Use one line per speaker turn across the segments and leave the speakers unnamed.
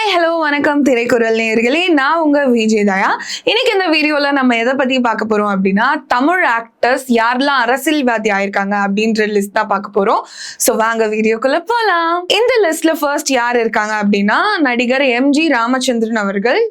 Hi hello வணக்கம் திரைக்குறள் நேயர்களே, நான் உங்க விஜய் தயா. இன்னைக்கு இந்த வீடியோல நம்ம எதை பத்தி பார்க்க போறோம் அப்படின்னா, தமிழ் ஆக்டர்ஸ் யாரெல்லாம் அரசியல்வாதி ஆயிருக்காங்க அப்படின்ற லிஸ்ட் தான் பார்க்க போறோம். சோ வாங்க வீடியோக்குள்ள போலாம். இந்த லிஸ்ட்ல ஃபர்ஸ்ட் யார் இருக்காங்க அப்படின்னா, நடிகர் எம்ஜி ராமச்சந்திரன் அவர்கள்.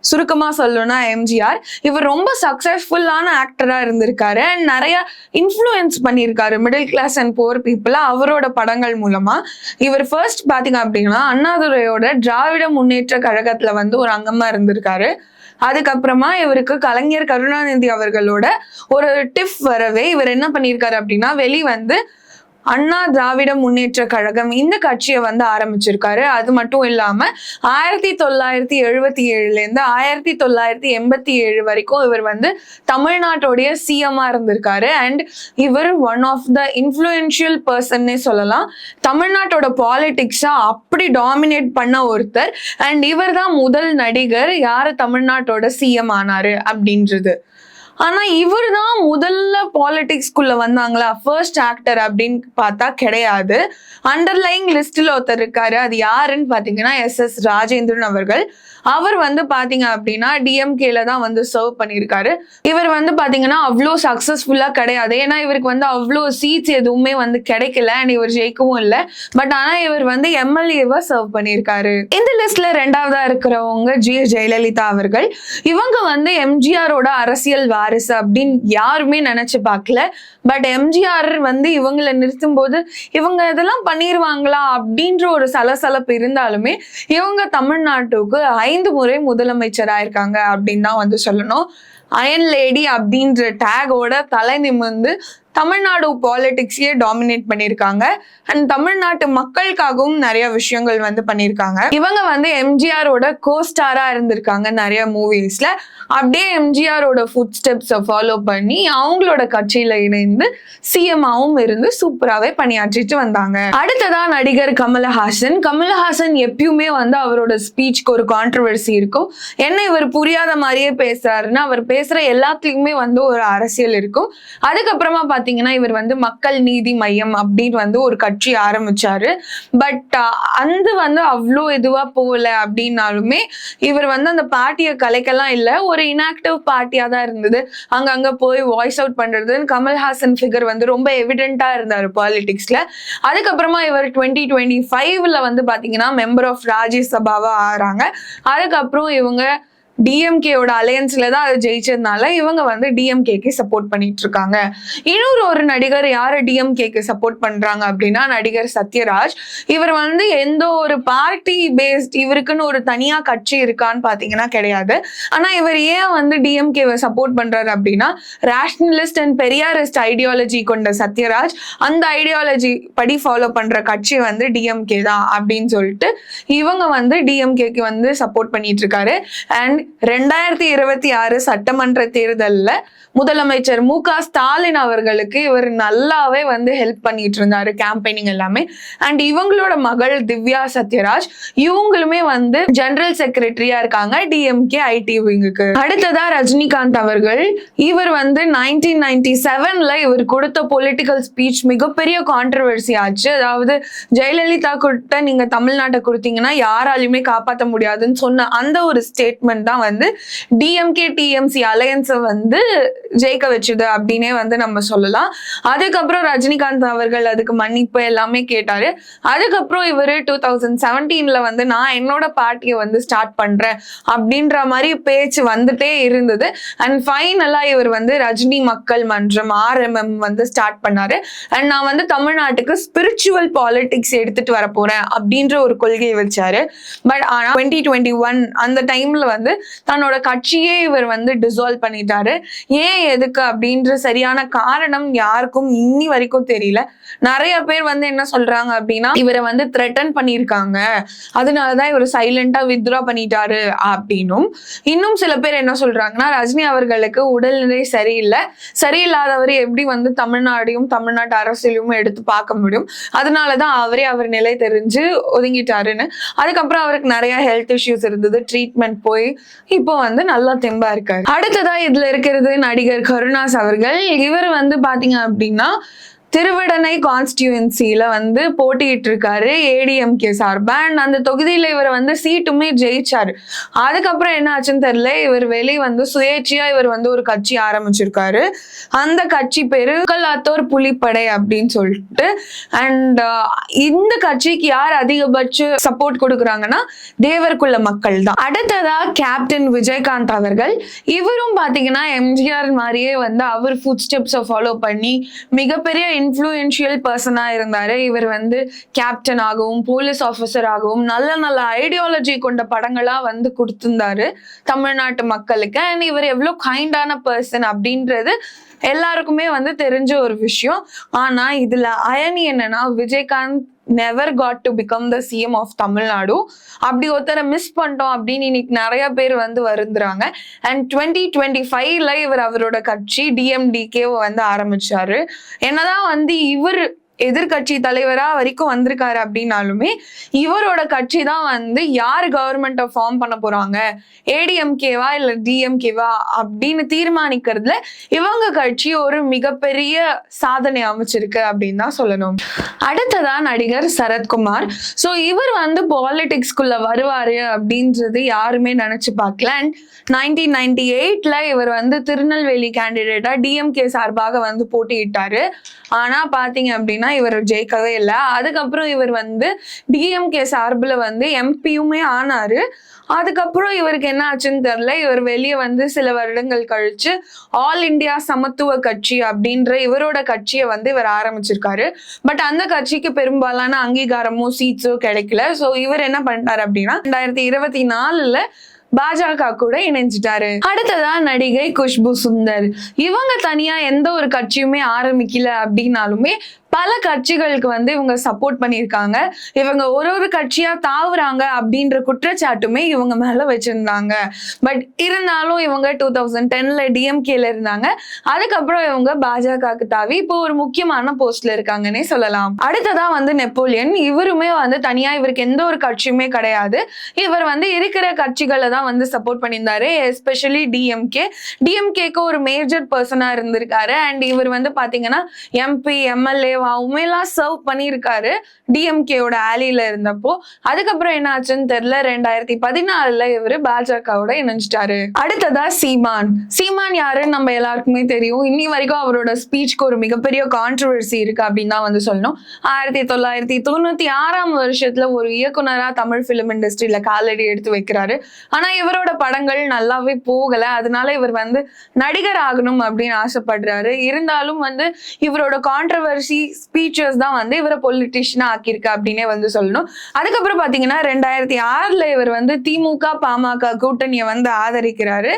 சுருக்கமா சொல்லணும்னா எம்ஜிஆர். இவர் ரொம்ப சக்சஸ்ஃபுல்லான ஆக்டரா இருந்திருக்காரு அண்ட் நிறைய இன்ஃப்ளூயன்ஸ் பண்ணியிருக்காரு மிடில் கிளாஸ் அண்ட் புவர் பீப்புள அவரோட படங்கள் மூலமா. இவர் ஃபர்ஸ்ட் பாத்தீங்க அப்படின்னா அண்ணாதுரையோட திராவிட முன்னேற்ற கழகத்துல ஒரு அங்கமா இருந்திருக்காரு. அதுக்கப்புறமா இவருக்கு கலைஞர் கருணாநிதி அவர்களோட ஒரு டிப் வரவே இவர் என்ன பண்ணியிருக்காரு அப்படின்னா அண்ணா திராவிட முன்னேற்ற கழகம் இந்த கட்சியை ஆரம்பிச்சிருக்காரு. அது மட்டும் இல்லாம 1977 இருந்து 1987 வரைக்கும் இவர் தமிழ்நாட்டுடைய சிஎம்மா இருந்திருக்காரு. அண்ட் இவர் ஒன் ஆஃப் த இன்ஃப்ளூயன்ஷியல் பர்சன்னே சொல்லலாம். தமிழ்நாட்டோட பாலிடிக்ஸா அப்படி டாமினேட் பண்ண ஒருத்தர். அண்ட் இவர் தான் முதல் நடிகர் யாரு தமிழ்நாட்டோட சிஎம் ஆனாரு அப்படின்றது. ஆனா இவர் தான் முதல்ல பாலிடிக்ஸ்குள்ள வந்தாங்களா ஃபர்ஸ்ட் ஆக்டர் அப்படின்னு பார்த்தா கிடையாது. அண்டர்லைங் லிஸ்ட்ல ஒருத்தர் இருக்காரு. அது யாருன்னு பாத்தீங்கன்னா எஸ் ராஜேந்திரன் அவர்கள். அவர் பாத்தீங்க அப்படின்னா டிஎம்கேல தான் சர்வ் பண்ணியிருக்காரு. இவர் பாத்தீங்கன்னா அவ்வளோ சக்சஸ்ஃபுல்லா கிடையாது. ஏன்னா இவருக்கு அவ்வளோ சீட்ஸ் எதுவுமே கிடைக்கல அண்ட் இவர் ஜெயிக்கவும் இல்லை. பட் ஆனா இவர் எம்எல்ஏவா சர்வ் பண்ணியிருக்காரு. இந்த லிஸ்ட்ல ரெண்டாவதா இருக்கிறவங்க ஜெயலலிதா அவர்கள். இவங்க எம்ஜிஆரோட அரசியல் வாரிசு அப்படின்னு யாருமே நினைச்சு பார்க்கல. பட் எம்ஜிஆர் இவங்களை நிறுத்தும் போது இவங்க இதெல்லாம் பண்ணிருவாங்களா அப்படின்ற ஒரு சலசலப்பு இருந்தாலுமே இவங்க தமிழ்நாட்டுக்கு 5 முறை முதலமைச்சர் ஆயிருக்காங்க அப்படின்னு தான் சொல்லணும். அயன் லேடி அப்படின்ற டேகோட தலை நிமிர்ந்து தமிழ்நாடு பாலிடிக்ஸையே டாமினேட் பண்ணியிருக்காங்க. அண்ட் தமிழ்நாட்டு மக்களுக்காகவும் நிறைய விஷயங்கள் பண்ணியிருக்காங்க. இவங்க எம்ஜிஆரோட கோஸ்டாரா இருந்திருக்காங்க நிறைய மூவிஸ்ல. அப்படியே எம்ஜிஆரோட ஃபுட் ஸ்டெப்ஸை ஃபாலோ பண்ணி அவங்களோட கட்சியில இணைந்து சிஎம்மாவும் இருந்து சூப்பராகவே பணியாற்றிட்டு வந்தாங்க. அடுத்ததா நடிகர் கமலஹாசன். கமலஹாசன் எப்பயுமே அவரோட ஸ்பீச்சுக்கு ஒரு கான்ட்ரவர்சி இருக்கும். என்ன இவர் புரியாத மாதிரியே பேசுறாருன்னா அவர் பேசுற எல்லாத்துலயுமே ஒரு அரசியல் இருக்கும். அதுக்கப்புறமா பாத்தீங்கன்னா இவர் மக்கள் நீதி மையம் அப்படின்னு ஒரு கட்சி ஆரம்பிச்சாரு. பட் அந்த அவ்வளோ இதுவா போகல அப்படின்னாலுமே இவர் அந்த பார்ட்டியை கலைக்கலாம் இல்லை, ஒரு இன்ஆக்டிவ் பார்ட்டியா தான் இருந்தது. அங்கங்க போய் வாய்ஸ் அவுட் பண்றது கமல்ஹாசன் ஃபிகர் ரொம்ப எவிடென்டா இருந்தாரு பாலிடிக்ஸ்ல. அதுக்கப்புறமா இவர் 2025 பாத்தீங்கன்னா மெம்பர் ஆஃப் ராஜ்யசபாவா ஆறாங்க. அதுக்கப்புறம் இவங்க டிஎம்கேயோட அலையன்ஸ்ல தான் அது ஜெயிச்சதுனால இவங்க டிஎம்கேக்கு சப்போர்ட் பண்ணிட்டு இருக்காங்க. இன்னொரு நடிகர் யாரு டிஎம்கேக்கு சப்போர்ட் பண்றாங்க அப்படின்னா நடிகர் சத்யராஜ். இவர் எந்த ஒரு பார்ட்டி பேஸ்ட் இவருக்குன்னு ஒரு தனியா கட்சி இருக்கான்னு பாத்தீங்கன்னா கிடையாது. ஆனா இவர் ஏன் டிஎம்கேவை சப்போர்ட் பண்றாரு அப்படின்னா ரேஷனலிஸ்ட் அண்ட் பெரியாரிஸ்ட் ஐடியாலஜி கொண்ட சத்யராஜ் அந்த ஐடியாலஜி படி ஃபாலோ பண்ற கட்சி டிஎம்கே தான் அப்படின்னு சொல்லிட்டு இவங்க டிஎம்கேக்கு சப்போர்ட் பண்ணிட்டு இருக்காரு. அண்ட் 2026 சட்டமன்ற தேர்தல்ல முதலமைச்சர் மு.க. ஸ்டாலின் அவர்களுக்கு இவர் நல்லாவே ஹெல்ப் பண்ணிட்டு இருந்தாரு கேம்பெயினிங் எல்லாமே. அண்ட் இவங்களோட மகள் திவ்யா சத்யராஜ் இவங்களுமே ஜெனரல் செக்ரட்டரியா இருக்காங்க டிஎம்கே ஐடி விங்குக்கு. அடுத்ததா ரஜினிகாந்த் அவர்கள். இவர் 1997 இவர் கொடுத்த பொலிட்டிக்கல் ஸ்பீச் மிகப்பெரிய கான்ட்ரவர்சி ஆச்சு. அதாவது ஜெயலலிதா கிட்ட நீங்க தமிழ்நாட்டை கொடுத்தீங்கன்னா யாராலையுமே காப்பாற்ற முடியாதுன்னு சொன்ன அந்த ஒரு ஸ்டேட்மெண்ட் தான் டிஎம்கே டிஎம்சி அலையன்ஸை ஜெயிக்க வச்சுது அப்படின்னே நம்ம சொல்லலாம். அதுக்கப்புறம் ரஜினிகாந்த் அவர்கள் அதுக்கு மன்னிப்பு எல்லாமே கேட்டாரு. அதுக்கப்புறம் இவர் 2017 நான் என்னோட பார்ட்டியை ஸ்டார்ட் பண்றேன் அப்படின்ற மாதிரி பேச்சு வந்துட்டே இருந்தது. அண்ட் ஃபைனலா இவர் ரஜினி மக்கள் மன்றம் RMM ஸ்டார்ட் பண்ணாரு. அண்ட் நான் தமிழ்நாட்டுக்கு ஸ்பிரிச்சுவல் பாலிடிக்ஸ் எடுத்துட்டு வர போறேன் அப்படின்ற ஒரு கொள்கையை வச்சாரு. பட் ஆனா 2021 அந்த டைம்ல தன்னோட கட்சியே இவர் டிசால்வ் பண்ணிட்டாரு. ஏன் எதுக்கு அப்படின்ற சரியான காரணம் யாருக்கும் இன்னி வரைக்கும் தெரியல. நிறைய பேர் என்ன சொல்றாங்க அப்படின்னா இவரை த்ரெட்டன் பண்ணியிருக்காங்க, அதனாலதான் இவர் சைலண்டா வித்ரா பண்ணிட்டாரு அப்படின்னும். இன்னும் சில பேர் என்ன சொல்றாங்கன்னா ரஜினி அவர்களுக்கு உடல்நிலை சரியில்லாதவர் எப்படி தமிழ்நாடையும் தமிழ்நாட்டு அரசியலையும் எடுத்து பார்க்க முடியும், அதனாலதான் அவர் நிலை தெரிஞ்சு ஒதுங்கிட்டாருன்னு. அதுக்கப்புறம் அவருக்கு நிறைய ஹெல்த் இஷ்யூஸ் இருந்தது, ட்ரீட்மெண்ட் போய் இப்போ நல்லா தெம்பா இருக்காரு. அடுத்ததா இதுல இருக்கிறது நடிகர் கருணாஸ் அவர்கள். இவர் பாத்தீங்க அப்படின்னா திருவிடனை கான்ஸ்டியூன்சில வந்து போட்டிட்டு இருக்காரு ஏடிஎம்கே சார்பா. அண்ட் அந்த தொகுதியில இவர் வந்து சீட்டுமே ஜெயிச்சாரு. அதுக்கப்புறம் என்ன ஆச்சுன்னு தெரியல, இவர் வெளியே வந்து சுயேட்சையா இவர் வந்து ஒரு கட்சி ஆரம்பிச்சிருக்காரு. அந்த கட்சி பேரு மக்களாத்தோர் புலிப்படை அப்படின்னு சொல்லிட்டு. அண்ட் இந்த கட்சிக்கு யார் அதிகபட்ச சப்போர்ட் கொடுக்குறாங்கன்னா தேவர்குல மக்கள் தான். அடுத்ததா கேப்டன் விஜயகாந்த் அவர்கள். இவரும் பாத்தீங்கன்னா எம்ஜிஆர் மாதிரியே வந்து அவர் ஃபுட் ஸ்டெப்ஸை ஃபாலோ பண்ணி மிகப்பெரிய இன்ஃப்ளூயன்ஷியல் பர்சனா இருந்தாரு. இவர் வந்து கேப்டன் ஆகவும் போலீஸ் ஆஃபீஸர் ஆகவும் நல்ல நல்ல ஐடியாலஜி கொண்ட படங்களா வந்து கொடுத்திருந்தாரு தமிழ்நாட்டு மக்களுக்கு. அண்ட் இவர் எவ்வளவு கைண்டான பர்சன் அப்படின்றது எல்லாருக்குமே வந்து தெரிஞ்ச ஒரு விஷயம். ஆனா இதுல அயனி என்னன்னா, Vijayakanth never got to become the CM of Tamil Nadu. அப்படி ஒருத்தரை மிஸ் பண்ணிட்டோம் அப்படின்னு இன்னைக்கு நிறைய பேர் வந்து வருந்துறாங்க. அண்ட் 2025ல இவர் அவரோட கட்சி DMDK வந்து ஆரம்பிச்சாரு. என்னதான் வந்து இவர் எதிர்கட்சி தலைவரா வரைக்கும் வந்திருக்காரு அப்படின்னாலுமே இவரோட கட்சி தான் வந்து யார் கவர்மெண்ட்டை ஃபார்ம் பண்ண போறாங்க, ஏடிஎம்கேவா இல்ல டிஎம்கேவா அப்படின்னு தீர்மானிக்கிறதுல இவங்க கட்சி ஒரு மிகப்பெரிய சாதனை அமைச்சிருக்கு அப்படின்னு தான் சொல்லணும். அடுத்ததா நடிகர் சரத்குமார். ஸோ இவர் வந்து பாலிடிக்ஸ்குள்ள வருவாரு அப்படின்றது யாருமே நினைச்சு பார்க்கல. அண்ட் 1998ல இவர் வந்து திருநெல்வேலி கேண்டிடேட்டா டிஎம்கே சார்பாக வந்து போட்டியிட்டாரு. ஆனா பாத்தீங்க அப்படின்னா இவர் ஜெயிக்கவே இல்லை. அதுக்கப்புறம் இவர் வந்து டிஎம்கே சார்பில் வந்து எம்பியுமே ஆனாரு. அதுக்கப்புறம் இவருக்கு என்ன ஆச்சுன்னு தெரியல, இவர் வெளியே வந்து சில வருடங்கள் கழிச்சு ஆல் இண்டியா சமத்துவ கட்சி அப்படின்ற இவரோட கட்சியை வந்து இவர் ஆரம்பிச்சிருக்காரு. பட் அந்த கட்சிக்கு பெரும்பாலான அங்கீகாரமோ சீட்ஸோ கிடைக்கல. ஸோ இவர் என்ன பண்ணிட்டாரு அப்படின்னா 2024ல பாஜக கூட இணைஞ்சிட்டாரு. அடுத்ததா நடிகை குஷ்பு சுந்தர். இவங்க தனியா எந்த ஒரு கட்சியுமே ஆரம்பிக்கல அப்படின்னாலுமே பல கட்சிகளுக்கு வந்து இவங்க சப்போர்ட் பண்ணியிருக்காங்க. இவங்க ஒரு கட்சியா தாவுறாங்க அப்படின்ற குற்றச்சாட்டுமே இவங்க மேல வச்சிருந்தாங்க. பட் இருந்தாலும் இவங்க 2010ல டிஎம்கேல இருந்தாங்க. அதுக்கப்புறம் இவங்க பாஜகவுக்கு தாவி இப்போ ஒரு முக்கியமான போஸ்ட்ல இருக்காங்கன்னே சொல்லலாம். அடுத்ததா வந்து நெப்போலியன். இவருமே வந்து தனியா இவருக்கு எந்த ஒரு கட்சியுமே கிடையாது. இவர் வந்து இருக்கிற கட்சிகளை தான் வந்து சப்போர்ட் பண்ணியிருந்தாரு. எஸ்பெஷலி டிஎம்கேக்கு ஒரு மேஜர் பர்சனா இருந்திருக்காரு. அண்ட் இவர் வந்து பாத்தீங்கன்னா எம்பி எம்எல்ஏ உண்மையெல்லாம் சர்வ் பண்ணியிருக்காரு டிஎம்கேயோட ஆலியில இருந்தப்போ. அதுக்கப்புறம் என்ன ஆச்சுன்னு தெரியல, 2014ல இவரு பாஜகவோட இணைஞ்சிட்டாரு. அடுத்ததா சீமான் யாருன்னு நம்ம எல்லாருக்குமே தெரியும். இன்னி வரைக்கும் அவரோட ஸ்பீச்சுக்கு ஒரு மிகப்பெரிய கான்ட்ரவர்சி இருக்கு அப்படின்னு தான் வந்து சொல்லணும். 1996ஆம் வருஷத்துல ஒரு இயக்குனரா தமிழ் பிலிம் இண்டஸ்ட்ரியில காலடி எடுத்து வைக்கிறாரு. ஆனா இவரோட படங்கள் நல்லாவே போகல. அதனால இவர் வந்து நடிகர் ஆகணும் அப்படின்னு ஆசைப்படுறாரு. இருந்தாலும் வந்து இவரோட கான்ட்ரவர்சி ஸ்பீச்சஸ் தான் வந்து இவரை பொலிட்டிஷியனா ஆக்கியிருக்கு அப்படின்னே வந்து சொல்லணும். அதுக்கப்புறம் பாத்தீங்கன்னா 2006ல இவர் வந்து திமுக பாமக கூட்டணியை வந்து ஆதரிக்கிறாரு.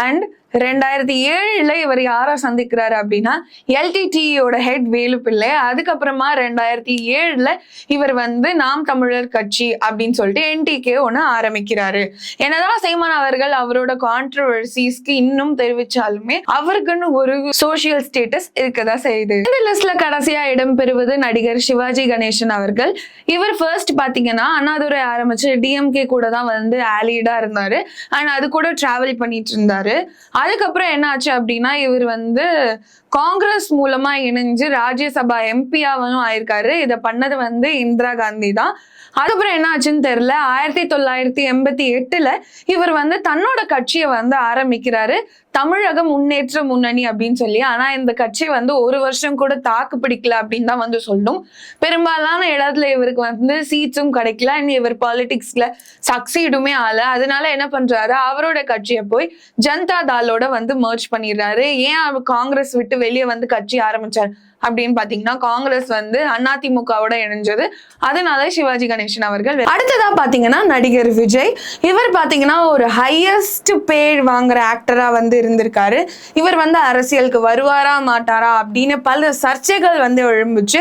அண்ட் 2007ல இவர் யாரை சந்திக்கிறாரு அப்படின்னா எல்டிடியோட ஹெட் வேலுப்பிள்ளை. அதுக்கப்புறமா 2007ல இவர் வந்து நாம் தமிழர் கட்சி அப்படின்னு சொல்லிட்டு என்டிகே ஒன்று ஆரம்பிக்கிறாரு. என்னதான் சீமான் அவர்கள் அவரோட கான்ட்ரவர்சிஸ்க்கு இன்னும் தெரிவிச்சாலுமே அவருக்குன்னு ஒரு சோசியல் ஸ்டேட்டஸ் இருக்கதான் செய்யுது. இந்த லிஸ்ட்ல கடைசியா இடம்பெறுவது நடிகர் சிவாஜி கணேசன் அவர்கள். இவர் ஃபர்ஸ்ட் பாத்தீங்கன்னா அண்ணாதுரை ஆரம்பிச்சு டிஎம்கே கூட தான் வந்து ஆலிடா இருந்தாரு. அண்ட் அது கூட டிராவல் பண்ணிட்டு இருந்தாரு. அதுக்கப்புறம் என்ன ஆச்சு அப்படின்னா இவர் வந்து காங்கிரஸ் மூலமா இணைஞ்சு ராஜ்யசபா எம்பியாவும் ஆயிருக்காரு. இதை பண்ணது வந்து இந்திரா காந்தி தான். அதுக்கப்புறம் என்ன ஆச்சுன்னு தெரியல, 1988ல இவர் வந்து தன்னோட கட்சியை வந்து ஆரம்பிக்கிறாரு, தமிழக முன்னேற்ற முன்னணி அப்படின்னு சொல்லி. ஆனா இந்த கட்சி வந்து ஒரு வருஷம் கூட தாக்கு பிடிக்கல அப்படின்னு தான் வந்து சொல்லணும். பெரும்பாலான இடத்துல இவருக்கு வந்து சீட்ஸும் கிடைக்கல. இவர் பாலிடிக்ஸ்ல சக்சீடுமே ஆல. அதனால என்ன பண்றாரு, அவரோட கட்சியை போய் ஜனதா தாலோட வந்து மர்ஜ் பண்ணிடுறாரு. ஏன் அவர் காங்கிரஸ் விட்டு வெளியே வந்து கட்சி ஆரம்பிச்சார் அப்படின்னு பாத்தீங்கன்னா காங்கிரஸ் வந்து அதிமுகவோட இணைஞ்சது. அதனால சிவாஜி கணேசன் அவர்கள். அடுத்ததா பாத்தீங்கன்னா நடிகர் விஜய். இவர் பாத்தீங்கன்னா ஒரு ஹையஸ்ட் பேட் வாங்குற ஆக்டரா வந்து இருந்திருக்காரு. இவர் வந்து அரசியலுக்கு வருவாரா மாட்டாரா அப்படின்னு பல சர்ச்சைகள் வந்து எழும்புச்சு.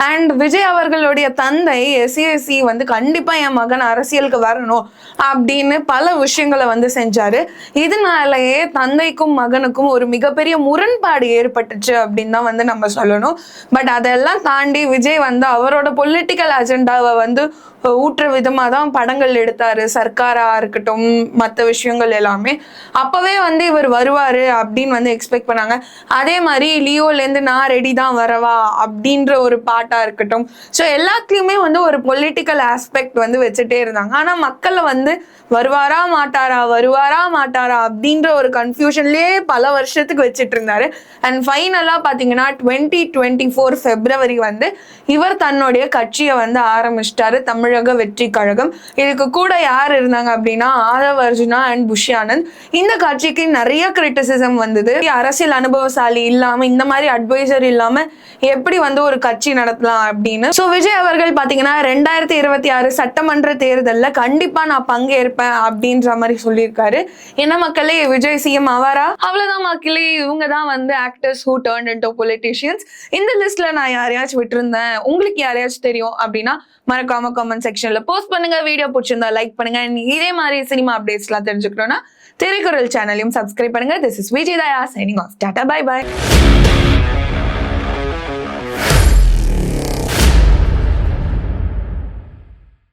அண்ட் விஜய் அவர்களுடைய தந்தை எஸ்சி வந்து கண்டிப்பா என் மகன் அரசியலுக்கு வரணும் அப்படின்னு பல விஷயங்களை வந்து செஞ்சாரு. இதனாலேயே தந்தைக்கும் மகனுக்கும் ஒரு மிகப்பெரிய முரண்பாடு ஏற்பட்டுச்சு அப்படின்னு தான் வந்து நம்ம சொல்லணும். பட் அதெல்லாம் தாண்டி விஜய் வந்து அவரோட பொலிட்டிக்கல் அஜெண்டாவை வந்து ஊற்ற விதமா தான் படங்கள் எடுத்தாரு, சர்க்காரா இருக்கட்டும் மற்ற விஷயங்கள் எல்லாமே. அப்பவே வந்து இவர் வருவாரு அப்படின்னு வந்து எக்ஸ்பெக்ட் பண்ணாங்க. அதே மாதிரி லியோலேருந்து நான் ரெடி தான் வரவா அப்படின்ற ஒரு பாட்டா இருக்கட்டும். ஸோ எல்லாத்துலயுமே வந்து ஒரு பொலிட்டிக்கல் ஆஸ்பெக்ட் வந்து வச்சுட்டே இருந்தாங்க. ஆனா மக்களை வந்து வருவாரா மாட்டாரா அப்படின்ற ஒரு கன்ஃபியூஷன்லயே பல வருஷத்துக்கு வச்சுட்டு இருந்தாரு. அண்ட் ஃபைனலா பாத்தீங்கன்னா 2024 பிப்ரவரி வந்து இவர் தன்னுடைய கட்சியை வந்து ஆரம்பிச்சிட்டாரு, தமிழக வெற்றி கழகம். இதுக்கு கூட யார் இருந்தாங்க அப்படின்னா ஆதவ் அர்ஜுனா அண்ட் புஷி ஆனந்த். இந்த கட்சிக்கு நிறைய கிரிட்டிசிசம் வந்தது. அரசியல் அனுபவசாலி இல்லாம, இந்த மாதிரி அட்வைசர் இல்லாம எப்படி வந்து ஒரு கட்சி நடத்தலாம் அப்படின்னு. ஸோ விஜய் அவர்கள் பாத்தீங்கன்னா 2026 சட்டமன்ற தேர்தலில் கண்டிப்பா நான் பங்கேற்பேன் அப்படின்ற மாதிரி சொல்லியிருக்காரு. என்ன மக்களே, விஜய் சிஎம் ஆவாரா? அவ்வளவுதான் மக்களே, இவங்க தான் வந்து actors who turned into politicians. இந்த லிஸ்ட்ல நான் யாரையாச்சும் விட்டுருந்தேன், உங்களுக்கு யாரையாச்சும் தெரியும் அப்படின்னா மறக்காம கமெண்ட் செக்ஷன்ல போஸ்ட் பண்ணுங்க. வீடியோ பிடிச்சிருந்தா லைக் பண்ணுங்க. இதே மாதிரி சினிமா அப்டேட்ஸ் எல்லாம் தெரிஞ்சுக்கணும்னா திரைக்குறள் சேனலையும் சப்ஸ்கிரைப் பண்ணுங்க. This is Vijay Daya signing off. Tata, bye by.